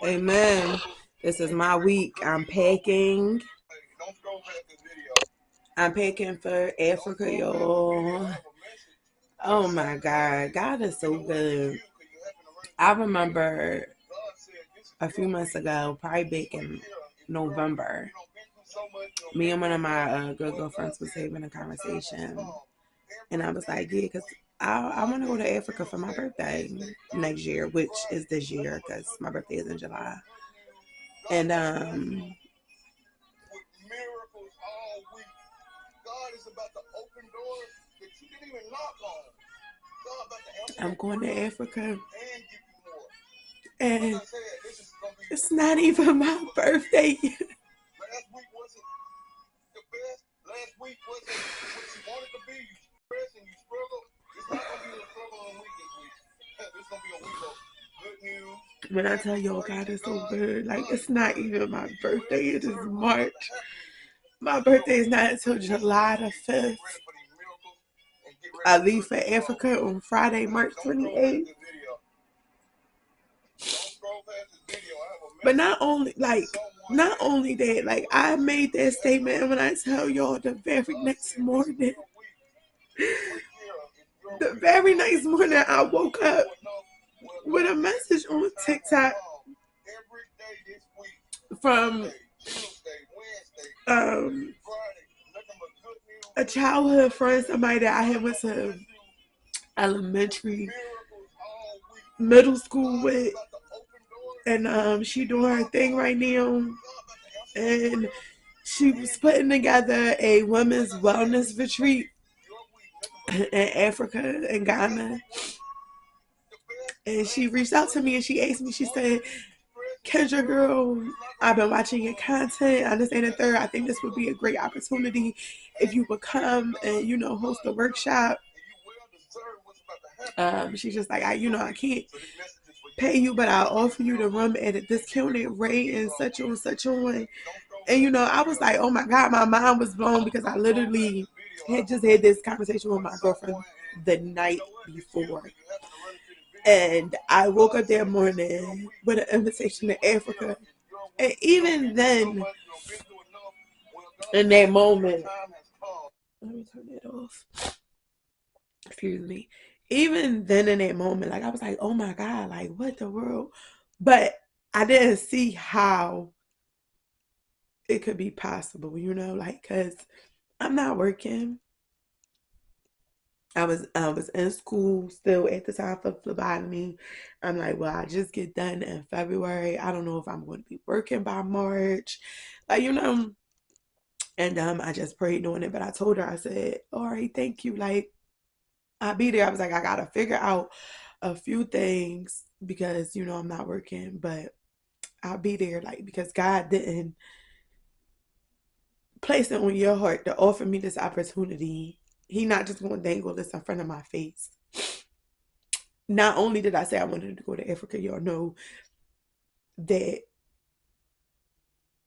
Amen. This is my week. I'm packing. I'm packing for Africa, y'all. Oh my God. God is so good. I remember a few months ago, probably back in November, me and one of my good girlfriends was having a conversation. And I was like, yeah, because I want to go to Africa for my birthday next year, which is this year because my birthday is in July. And I'm going to Africa. And it's not even my birthday yet. When I tell y'all God is so good, like it's not even my birthday, it is March. My birthday is not until July the 5th. I leave for Africa on Friday, March 28th. But not only that, like I made that statement, and when I tell y'all the very next morning, I woke up with a message on TikTok from a childhood friend, somebody that I had went to elementary, middle school with, and she doing her thing right now, and she was putting together a women's wellness retreat in Africa and Ghana. And she reached out to me and she asked me, she said, Kendra girl, I've been watching your content. I understand the third. I think this would be a great opportunity if you would come and, host a workshop. She's just like, I can't pay you, but I'll offer you the room at a discounted rate and such on such on. And I was like, oh my God, my mind was blown because I literally had just had this conversation with my girlfriend the night before. And I woke up that morning with an invitation to Africa. And even then, in that moment, let me turn it off. Excuse me. Even then, in that moment, like I was like, oh my God, like what the world? But I didn't see how it could be possible, like, because I'm not working. I was in school still at the time for phlebotomy. I'm like, well, I just get done in February. I don't know if I'm going to be working by March, like And I just prayed on it, but I told her, I said, all right, thank you. Like I'll be there. I was like, I gotta figure out a few things because I'm not working, but I'll be there. Like because God didn't place it on your heart to offer me this opportunity. He not just going to dangle this in front of my face. Not only did I say I wanted to go to Africa, y'all know that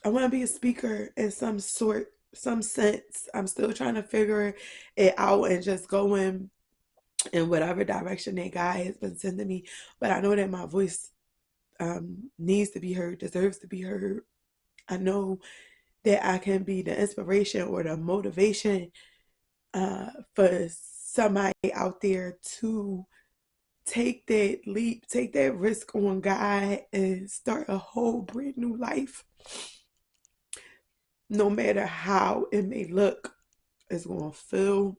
I want to be a speaker in some sense. I'm still trying to figure it out and just go in whatever direction that God has been sending me. But I know that my voice needs to be heard, deserves to be heard. I know that I can be the inspiration or the motivation for somebody out there to take that leap, take that risk on God and start a whole brand new life. No matter how it may look, it's going to feel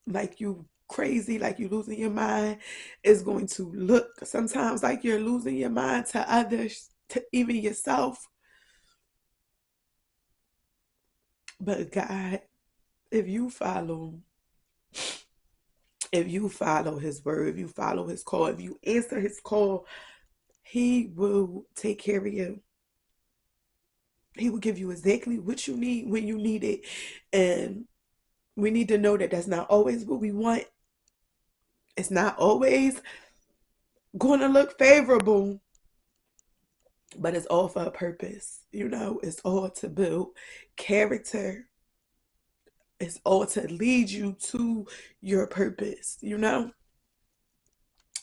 like you crazy, like you losing your mind. It's going to look sometimes like you're losing your mind to others, to even yourself. But God, if you follow his word, if you follow his call, if you answer his call, he will take care of you. He will give you exactly what you need when you need it. And we need to know that that's not always what we want. It's not always going to look favorable, but it's all for a purpose. It's all to build character. It's all to lead you to your purpose.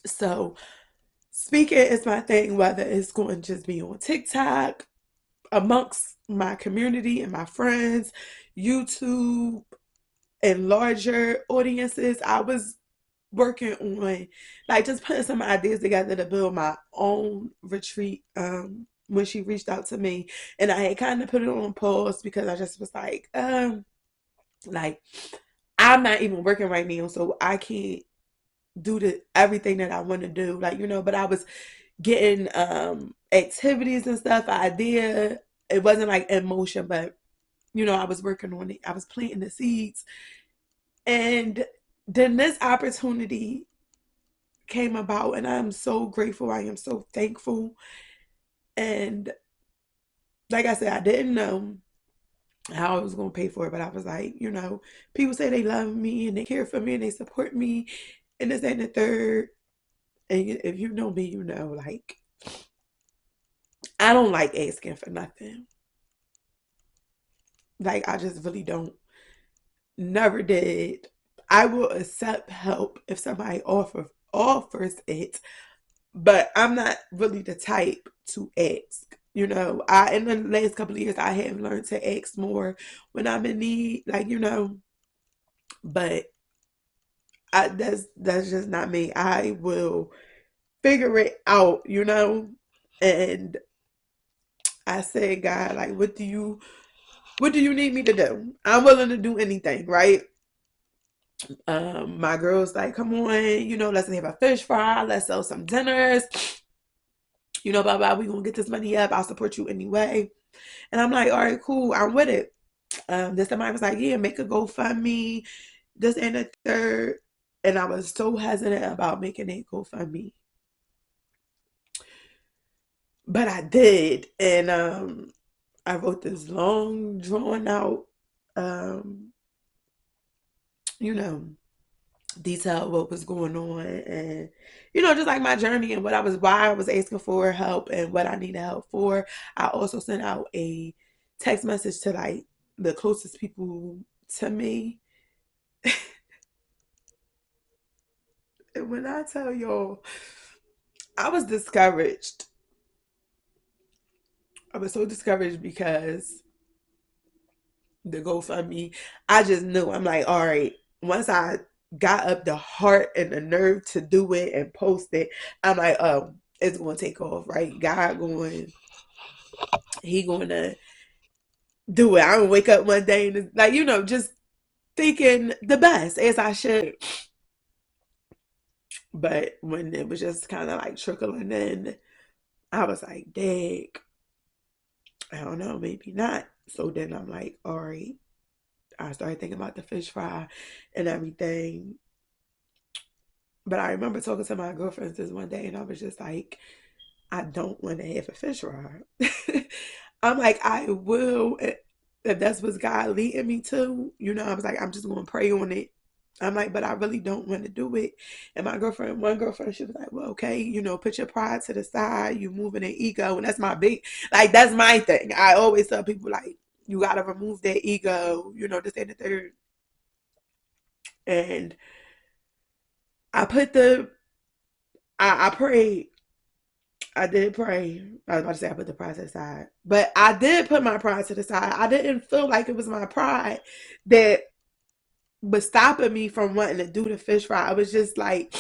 So speaking is my thing, whether it's going to just be on TikTok, amongst my community and my friends, YouTube, and larger audiences. I was working on like just putting some ideas together to build my own retreat when she reached out to me, and I had kind of put it on pause because I just was like I'm not even working right now, so I can't do everything that I want to do, like, but I was getting activities and stuff idea. It wasn't like in motion, but I was working on it. I was planting the seeds, and then this opportunity came about, and I'm so grateful. I am so thankful. And like I said, I didn't know how I was going to pay for it, but I was like, people say they love me and they care for me and they support me and this and the third. And if you know me, like, I don't like asking for nothing. Like, I just really don't. Never did. I will accept help if somebody offers it, but I'm not really the type to ask. I in the last couple of years I have learned to ask more when I'm in need, like, but that's just not me. I will figure it out, and I said, God, like, what do you need me to do? I'm willing to do anything, right? My girl's like, come on, let's have a fish fry, let's sell some dinners, blah blah. We gonna get this money up. I'll support you anyway. And I'm like, all right, cool, I'm with it. Then somebody was like, yeah, make a GoFundMe, this and the third. And I was so hesitant about making it GoFundMe. But I did. And I wrote this long, drawn out, um, you know, detail what was going on, and just like my journey and why I was asking for help and what I needed help for. I also sent out a text message to like the closest people to me. And when I tell y'all, I was discouraged. I was so discouraged because the GoFundMe, I just knew. I'm like, all right, once I got up the heart and the nerve to do it and post it, I'm like, oh, it's going to take off, right? He going to do it. I'm going to wake up one day and like, just thinking the best as I should. But when it was just kind of like trickling in, I was like, dang, I don't know, maybe not. So then I'm like, all right. I started thinking about the fish fry and everything. But I remember talking to my girlfriends this one day, and I was just like, I don't want to have a fish fry. I'm like, I will, if that's what God leading me to. I was like, I'm just going to pray on it. I'm like, but I really don't want to do it. And one girlfriend, she was like, well, okay, put your pride to the side. You moving an ego. And that's that's my thing. I always tell people, like, you got to remove that ego, this and the third. And I put I prayed. I did pray. I was about to say I put the pride to the side. But I did put my pride to the side. I didn't feel like it was my pride that was stopping me from wanting to do the fish fry. I was just like,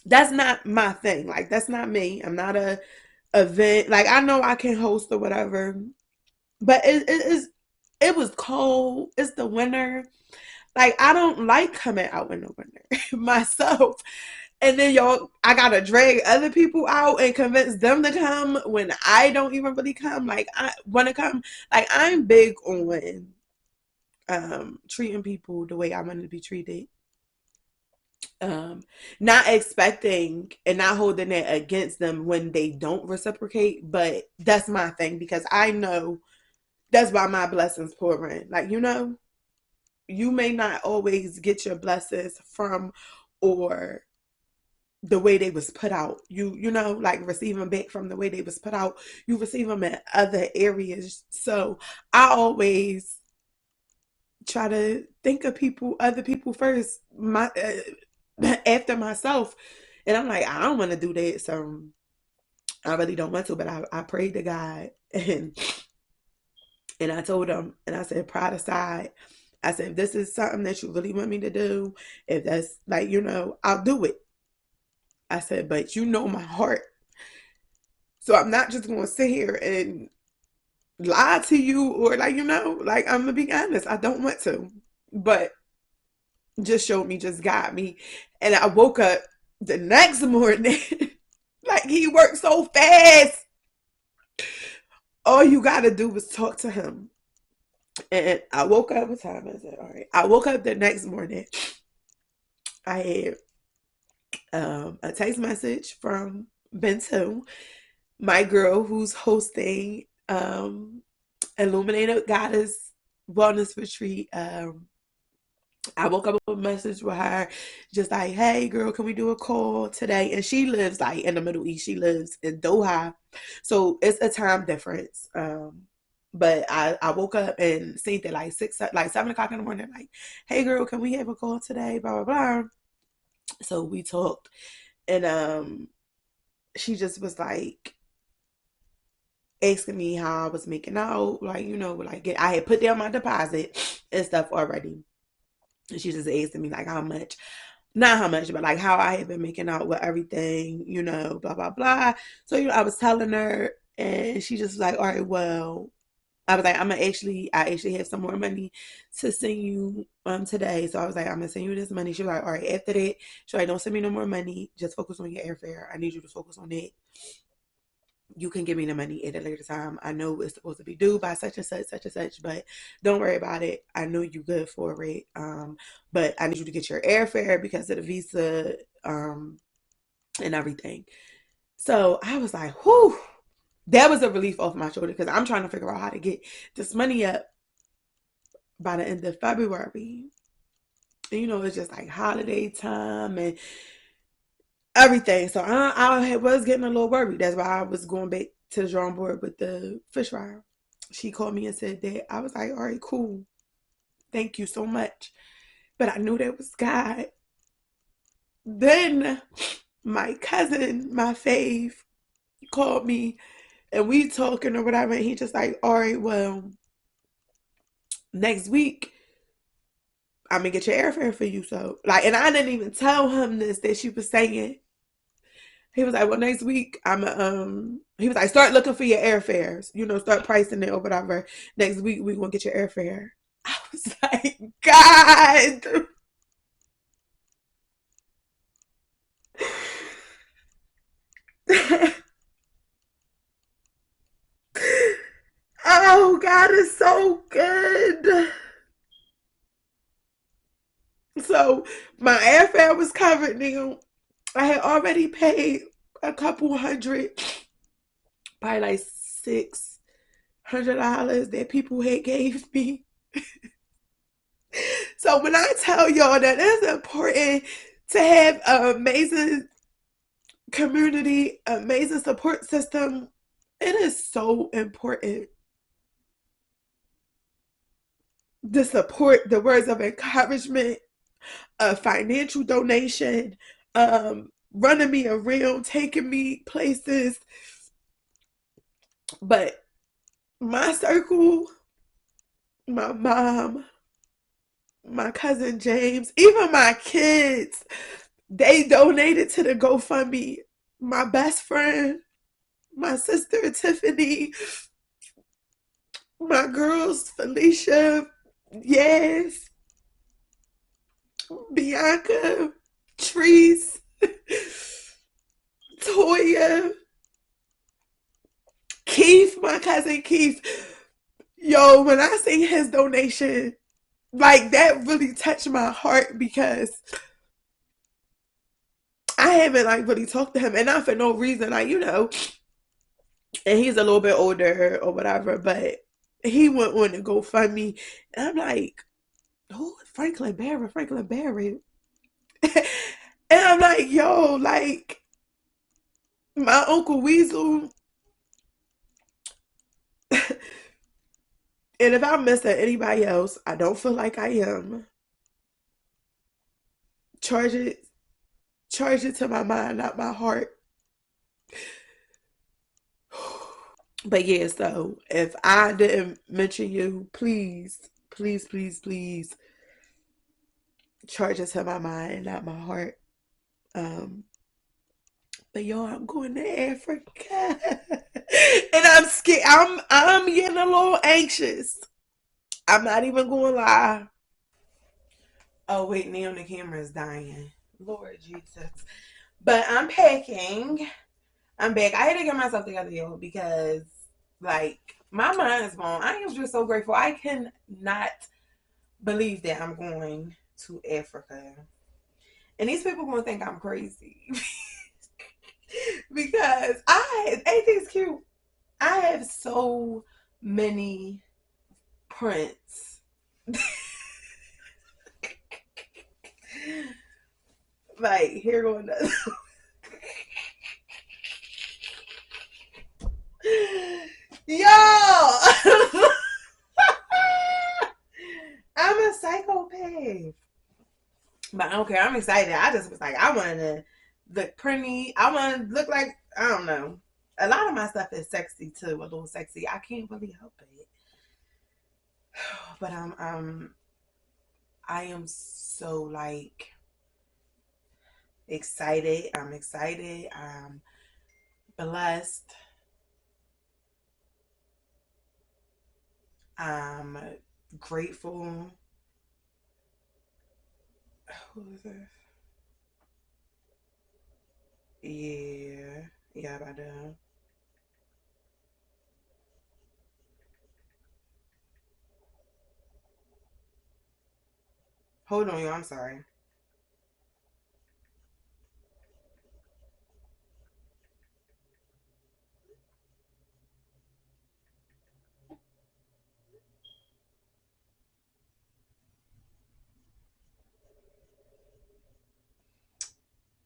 that's not my thing. Like, that's not me. I'm not a event. Like, I know I can host or whatever. But it was cold. It's the winter. Like, I don't like coming out in the winter myself. And then I gotta drag other people out and convince them to come when I don't even really come. Like, I want to come. Like, I'm big on treating people the way I want to be treated. Not expecting and not holding it against them when they don't reciprocate. But that's my thing, because I know that's why my blessings pour in. Like, you may not always get your blessings from or the way they was put out. Like, receiving back from the way they was put out. You receive them in other areas. So I always try to think of other people first, after myself. And I'm like, I don't want to do that. So I really don't want to, but I prayed to God and I told him, and I said, pride aside, I said, if this is something that you really want me to do, if that's like, I'll do it. I said, but you know my heart. So I'm not just going to sit here and lie to you or like I'm going to be honest. I don't want to. But just showed me, just got me. And I woke up the next morning. Like he worked so fast. All you got to do was talk to him. And I woke up, what time is it? All right. I woke up the next morning. I had a text message from Bento, my girl who's hosting Illuminated Goddess Wellness Retreat. I woke up with a message with her, just like, hey girl, can we do a call today? And she lives like in the Middle East. She lives in Doha. So it's a time difference. But I woke up and seen that like 7 o'clock in the morning, like, hey girl, can we have a call today? Blah, blah, blah. So we talked, and she just was like asking me how I was making out, like, like I had put down my deposit and stuff already. And she just asking me like how much, not how much, but like how I had been making out with everything, blah, blah, blah. So, I was telling her, and she just was like, all right, well, I was like, I actually have some more money to send you today. So I was like, I'm gonna send you this money. She was like, all right, after that, she was like, don't send me no more money. Just focus on your airfare. I need you to focus on it. You can give me the money at a later time. I know it's supposed to be due by such and such, but don't worry about it. I know you good for it. But I need you to get your airfare because of the visa, and everything. So I was like, whew. That was a relief off my shoulder because I'm trying to figure out how to get this money up by the end of February. And, it's just like holiday time and everything. So I was getting a little worried. That's why I was going back to the drawing board with the fish fry. She called me and said that. I was like, all right, cool. Thank you so much. But I knew that was God. Then my cousin, my fave, called me and we talking or whatever. And he just like, all right, well, next week I'm gonna get your airfare for you. So like, and I didn't even tell him this that she was saying. He was like, well, next week he was like, start looking for your airfares, start pricing it or whatever. Next week we gonna get your airfare. I was like, God. Oh, God is so good. So my airfare was covered now. I had already paid a couple hundred, probably like $600 that people had gave me. So when I tell y'all that it's important to have an amazing community, amazing support system, it is so important. The support, the words of encouragement, a financial donation, running me around, taking me places. But my circle, my mom, my cousin James, even my kids, they donated to the GoFundMe. My best friend, my sister Tiffany, my girls Felicia, yes, Bianca, Treese, Toya, Keith, my cousin Keith. Yo, when I seen his donation, like that really touched my heart because I haven't like really talked to him, and not for no reason, like and he's a little bit older or whatever, but he went on to GoFundMe, and I'm like, oh, Franklin Barrett. And I'm like, yo, like my Uncle Weasel. And if I'm missing anybody else, I don't feel like I am. Charge it charge it to my mind, not my heart. But yeah, so if I didn't mention you, please, please, please, please charge it to my mind, not my heart. But yo, I'm going to Africa, and I'm scared. I'm getting a little anxious. I'm not even going to lie. Oh wait, now the camera is dying. Lord Jesus. But I'm packing. I'm back. I had to get myself together, yo, because like my mind is blown. I am just so grateful. I cannot believe that I'm going to Africa. And these people gonna think I'm crazy. Because ain't things cute? I have so many prints. Like, here going to yo. I'm a psychopath. But I don't care. I'm excited. I just was like, I want to look pretty. I want to look like, I don't know. A lot of my stuff is sexy too, a little sexy. I can't really help it. But I am so like excited. I'm excited. I'm blessed. I'm grateful. Who is this? Yeah, I do. Hold on, yo. I'm sorry.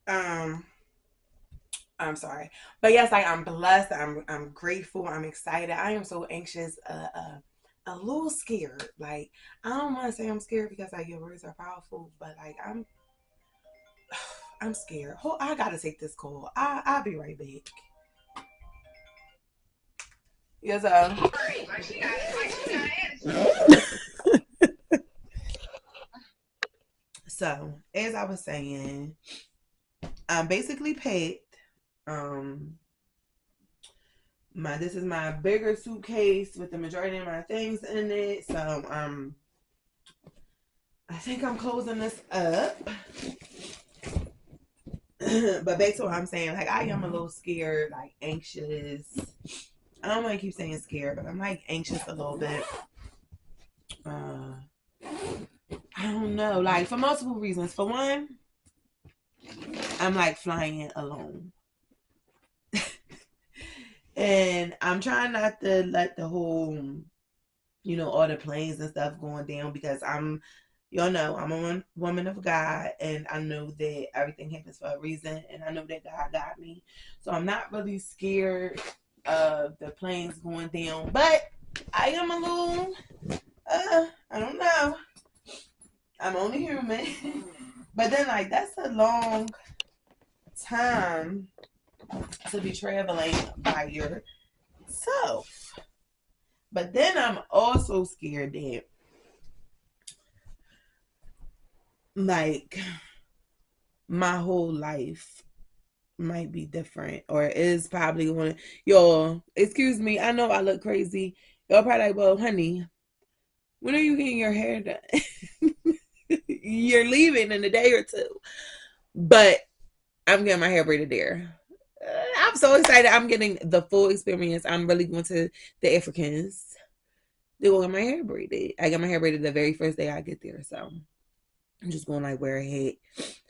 Um, I'm sorry, but yes, like I'm blessed. I'm grateful. I'm excited. I am so anxious. A little scared. Like I don't want to say I'm scared because like your words are powerful, but like I'm scared. I gotta take this call. I'll be right back. Yes, so as I was saying, I'm basically packed. Um, this is my bigger suitcase with the majority of my things in it. So I think I'm closing this up. But back to what I'm saying, like I am a little scared, like anxious. I don't want to keep saying scared, but I'm like anxious a little bit. I don't know, like for multiple reasons. For one, I'm like flying alone. And I'm trying not to let the whole, all the planes and stuff going down because y'all know, I'm a woman of God and I know that everything happens for a reason and I know that God got me. So I'm not really scared of the planes going down, but I am a little, I don't know. I'm only human. But then, like, that's a long time to be traveling by yourself. But then I'm also scared that, like, my whole life might be different or is probably going to, y'all, excuse me, I know I look crazy. Y'all probably like, well, honey, when are you getting your hair done? You're leaving in a day or two. But I'm getting my hair braided there. I'm so excited. I'm getting the full experience. I'm really going to the Africans. They will get my hair braided. I got my hair braided the very first day I get there. So I'm just going to like wear a hat.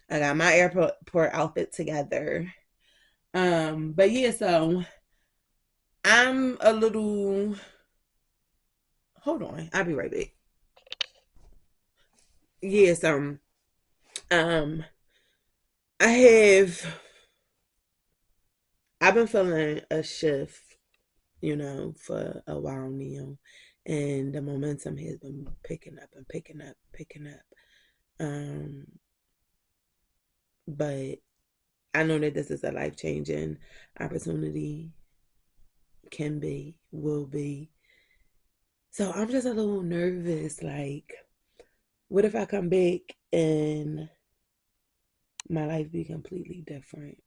I got my airport outfit together. But yeah, so I'm a little. Hold on, I'll be right back. Yes, um, I have. I've been feeling a shift, for a while now, and the momentum has been picking up and picking up, picking up. But I know that this is a life-changing opportunity. Can be, will be. So I'm just a little nervous. Like, what if I come back and my life be completely different?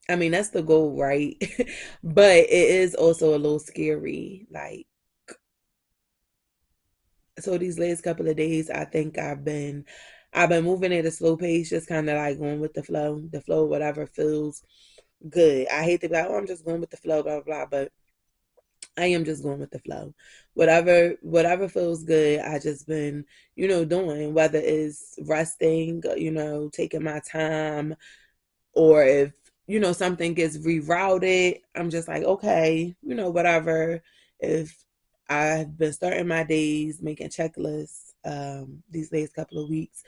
I mean, that's the goal, right? But it is also a little scary. Like, so these last couple of days, I think I've been moving at a slow pace, just kind of like going with the flow, whatever feels good. I hate to be like, oh, I'm just going with the flow, blah blah blah, but I am just going with the flow. Whatever feels good, I just been, doing, whether it's resting, taking my time, or if, something gets rerouted, I'm just like, okay, whatever. If I've been starting my days, making checklists, these last couple of weeks,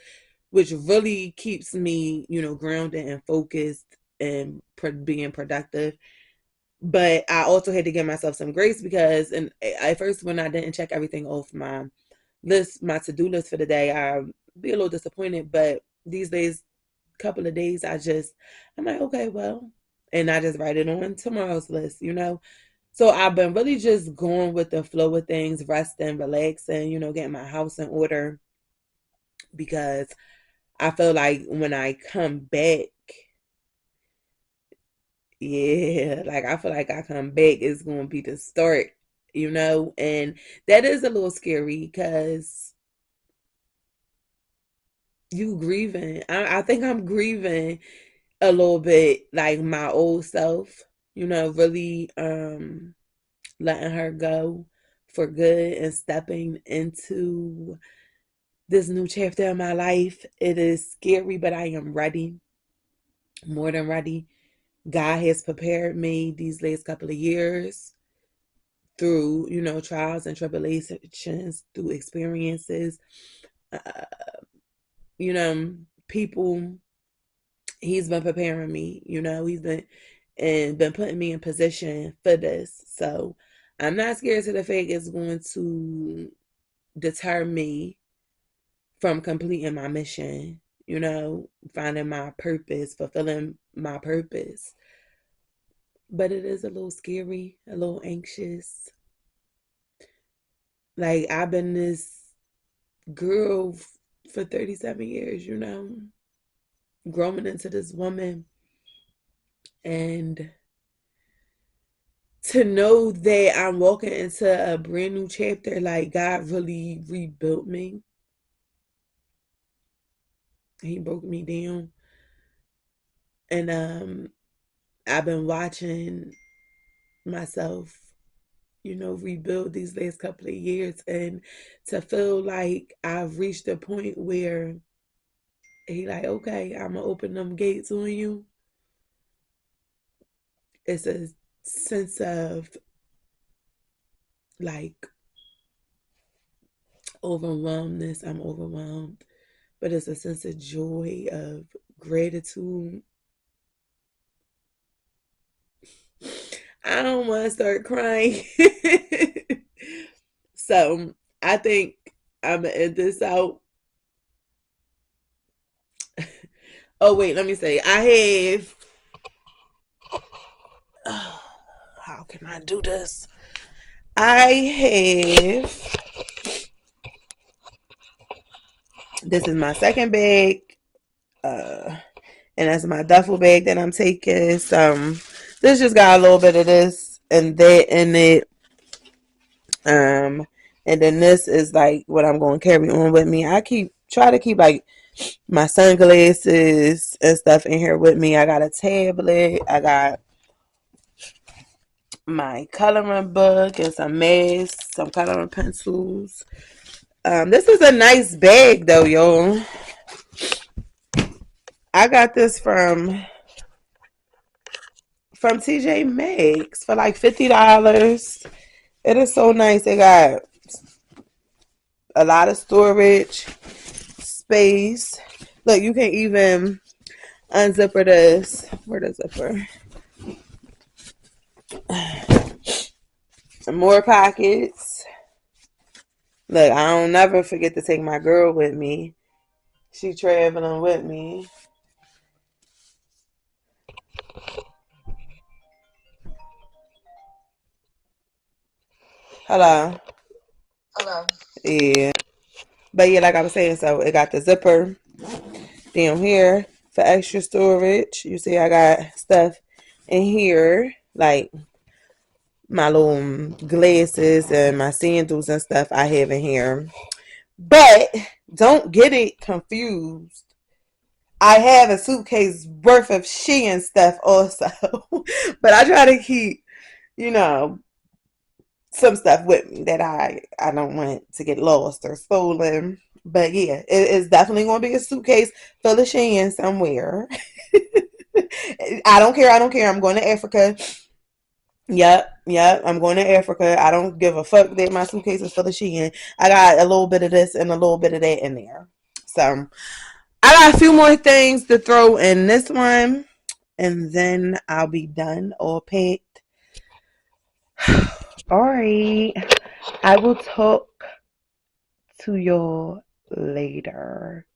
which really keeps me, grounded and focused and being productive. But I also had to give myself some grace because, and at first, when I didn't check everything off my list, my to-do list for the day, I'd be a little disappointed. But these days, couple of days, I'm like, okay, well, and I just write it on tomorrow's list. So I've been really just going with the flow of things, resting, relaxing, getting my house in order, because I feel like when I come back, yeah, like I feel like I come back, it's going to be the start, and that is a little scary because you grieving. I think I'm grieving a little bit, like my old self, really letting her go for good and stepping into this new chapter in my life. It is scary, but I am ready, more than ready. God has prepared me these last couple of years through, trials and tribulations, through experiences, uh, people. He's been preparing me, he's been putting me in position for this. So I'm not scared to the fact it's going to deter me from completing my mission, finding my purpose, fulfilling my purpose. But it is a little scary, a little anxious. Like, I've been this girl for 37 years, growing into this woman. And to know that I'm walking into a brand new chapter, like God really rebuilt me. He broke me down. And I've been watching myself, rebuild these last couple of years, and to feel like I've reached a point where he like, okay, I'm gonna open them gates on you. It's a sense of like overwhelmness. I'm overwhelmed, but it's a sense of joy, of gratitude. I don't want to start crying. So I think I'm gonna end this out. Oh wait, let me say I have. How can I do this? I have. This is my second bag, uh, and that's my duffel bag that I'm taking. So this just got a little bit of this and that in it. Um, and then this is like what I'm going to carry on with me. Try to keep like my sunglasses and stuff in here with me. I got a tablet. I got my coloring book and some masks, some coloring pencils. This is a nice bag though, yo. I got this from TJ Maxx for like $50. It is so nice. They got a lot of storage space. Look, you can even unzipper this. Where the zipper? Some more pockets. Look, I don't never forget to take my girl with me. She traveling with me. Hello. Hello. Yeah. But yeah, like I was saying, so it got the zipper down here for extra storage. You see, I got stuff in here, like my little glasses and my sandals and stuff I have in here. But don't get it confused. I have a suitcase worth of Shein stuff also. But I try to keep, you know, some stuff with me that I don't want to get lost or stolen. But yeah, it's definitely going to be a suitcase full of Shein somewhere. I don't care. I don't care. I'm going to Africa. Yep. I'm going to Africa. I don't give a fuck that my suitcase is full of Shein. I got a little bit of this and a little bit of that in there. So I got a few more things to throw in this one, and then I'll be done all packed. All right. I will talk to y'all later.